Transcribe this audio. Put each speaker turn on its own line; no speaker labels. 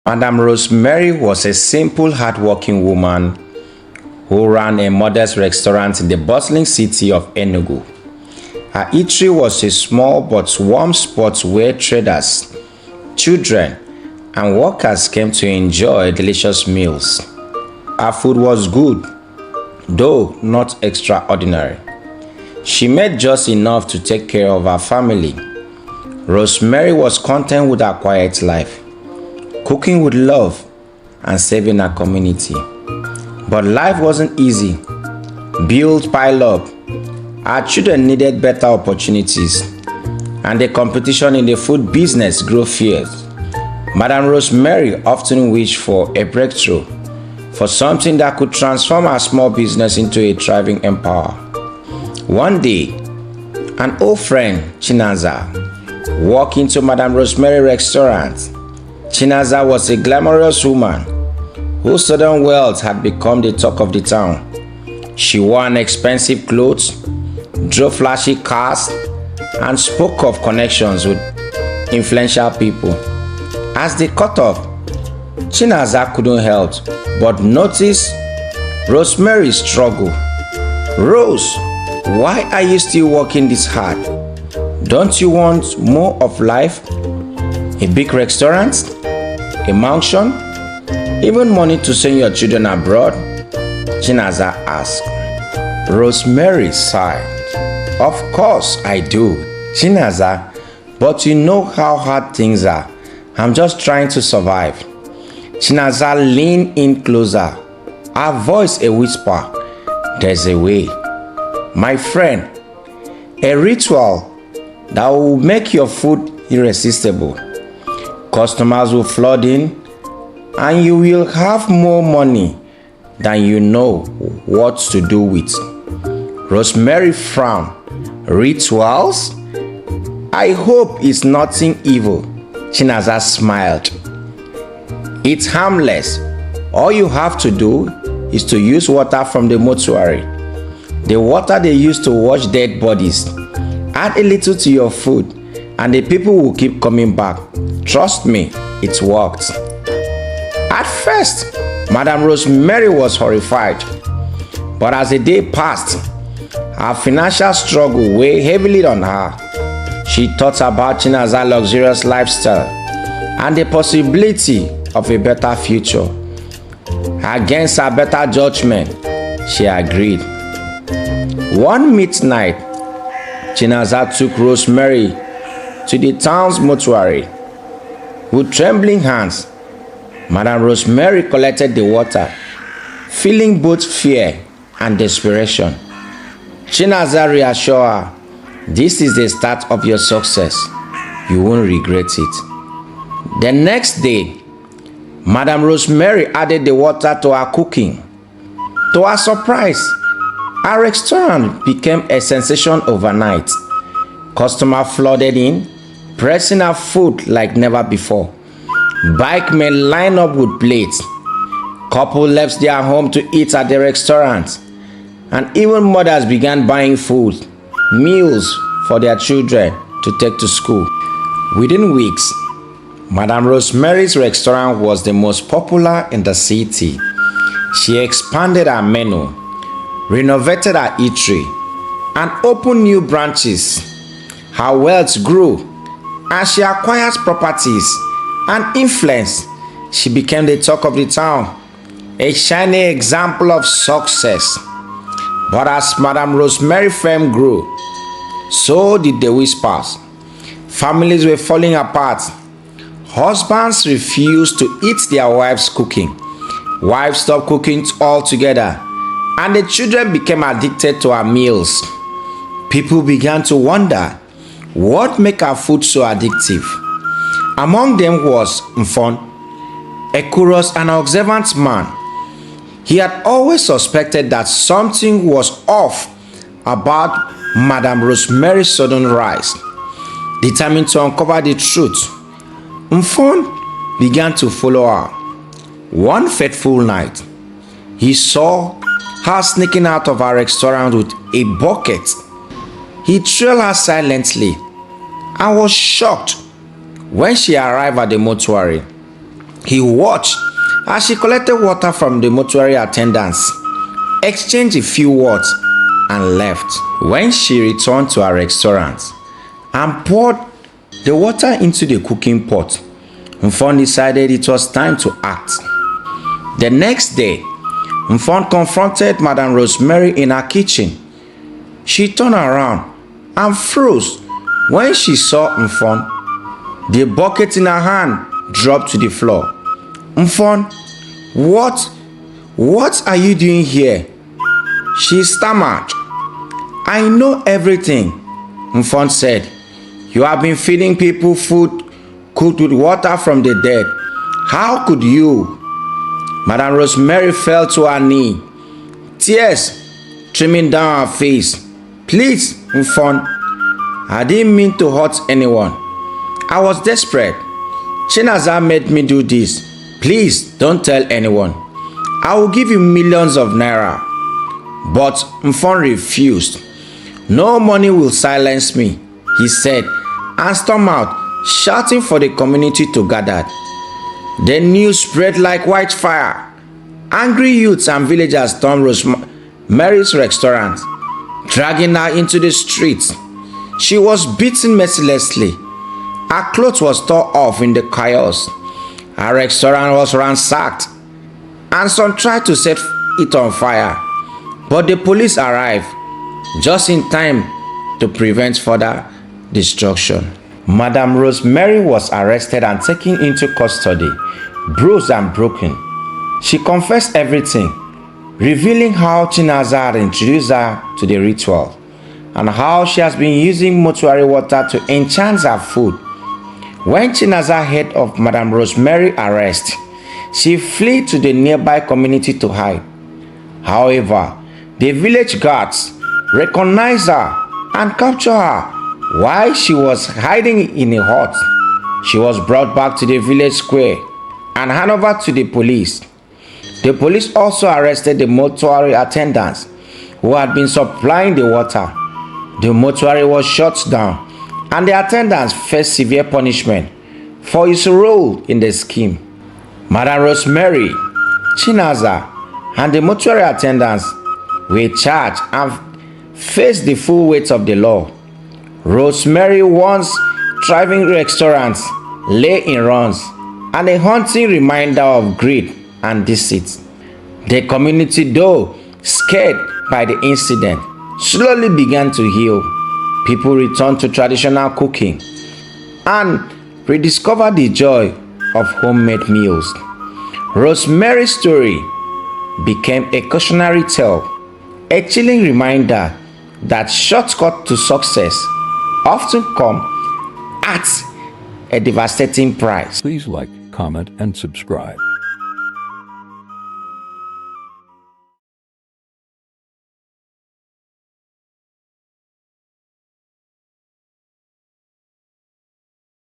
Madam Rosemary was a simple, hardworking woman who ran a modest restaurant in the bustling city of Enugu. Her eatery was a small but warm spot where traders, children, and workers came to enjoy delicious meals. Her food was good, though not extraordinary. She made just enough to take care of her family. Rosemary was content with her quiet life, cooking with love and saving her community. But life wasn't easy. Bills piled up. Our children needed better opportunities, and the competition in the food business grew fierce. Madam Rosemary often wished for a breakthrough, for something that could transform her small business into a thriving empire. One day, an old friend, Chinaza, walked into Madam Rosemary's restaurant. Chinaza was a glamorous woman whose sudden wealth had become the talk of the town. She wore expensive clothes, drove flashy cars, and spoke of connections with influential people. As they caught up, Chinaza couldn't help but notice Rosemary's struggle. "Rose, why are you still working this hard? Don't you want more of life? A big restaurant? A mansion? Even money to send your children abroad?" Chinaza asked. Rosemary sighed. "Of course I do, Chinaza, but you know how hard things are. I'm just trying to survive." Chinaza leaned in closer, her voice a whisper. "There's a way, my friend, a ritual that will make your food irresistible. Customers will flood in, and you will have more money than you know what to do with." Rosemary frowned. "Rituals? I hope it's nothing evil." Chinaza smiled. "It's harmless. All you have to do is to use water from the mortuary, the water they use to wash dead bodies. Add a little to your food, and the people will keep coming back. Trust me, it worked." At first, Madam Rosemary was horrified, but as the day passed, her financial struggle weighed heavily on her. She thought about Chinaza's luxurious lifestyle and the possibility of a better future. Against her better judgment, she agreed. One midnight, Chinaza took Rosemary to the town's mortuary. With trembling hands, Madam Rosemary collected the water, feeling both fear and desperation. Chinaza reassured her, "This is the start of your success. You won't regret it." The next day, Madam Rosemary added the water to her cooking. To her surprise, her restaurant became a sensation overnight. Customers flooded in, pressing her food like never before. Bikemen lined up with plates. Couples left their home to eat at the restaurant. And even mothers began buying food, meals for their children to take to school. Within weeks, Madam Rosemary's restaurant was the most popular in the city. She expanded her menu, renovated her eatery, and opened new branches. Her wealth grew as she acquired properties and influence. She became the talk of the town, a shining example of success. But as Madam Rosemary's fame grew, so did the whispers. Families were falling apart. Husbands refused to eat their wives' cooking. Wives stopped cooking altogether, and the children became addicted to her meals. People began to wonder what made her food so addictive. Among them was Mfon, a curious and observant man. He had always suspected that something was off about Madam Rosemary's sudden rise. Determined to uncover the truth, Mfon began to follow her. One fateful night, he saw her sneaking out of her restaurant with a bucket. He trailed her silently and was shocked when she arrived at the mortuary. He watched as she collected water from the mortuary attendants, exchanged a few words, and left. When she returned to her restaurant and poured the water into the cooking pot, Mfon decided it was time to act. The next day, Mfon confronted Madame Rosemary in her kitchen. She turned around and froze when she saw Mfon. The bucket in her hand dropped to the floor. Mfon, what are you doing here? She stammered. I know everything, Mfon said. You have been feeding people food cooked with water from the dead. How could you? Madame Rosemary fell to her knee, tears streaming down her face. Please, Mfon, I didn't mean to hurt anyone. I was desperate. Chinasa made me do this. Please don't tell anyone. I will give you millions of naira. But Mfon refused. No money will silence me, he said, and stormed out, shouting for the community to gather. The news spread like wildfire. Angry youths and villagers stormed Rosemary's restaurant, dragging her into the streets. She was beaten mercilessly. Her clothes was torn off in the chaos. Her restaurant was ransacked, and some tried to set it on fire. But the police arrived just in time to prevent further destruction. Madame Rosemary was arrested and taken into custody, bruised and broken. She confessed everything, revealing how Chinasa had introduced her to the ritual and how she has been using mortuary water to enchant her food. When Chinasa heard of Madame Rosemary's arrest, she fled to the nearby community to hide. However, the village guards recognized her and captured her while she was hiding in a hut. She was brought back to the village square and handed over to the police. The police also arrested the mortuary attendants who had been supplying the water. The mortuary was shut down, and the attendants faced severe punishment for his role in the scheme. Madame Rosemary, Chinasa, and the mortuary attendants were charged and faced the full weight of the law. Rosemary, once thriving restaurants, lay in ruins, and a haunting reminder of greed and deceit. The community, though scared by the incident, slowly began to heal. People returned to traditional cooking and rediscovered the joy of homemade meals. Rosemary's story became a cautionary tale, a chilling reminder that shortcuts to success often come at a devastating price.
Please like, comment, and subscribe.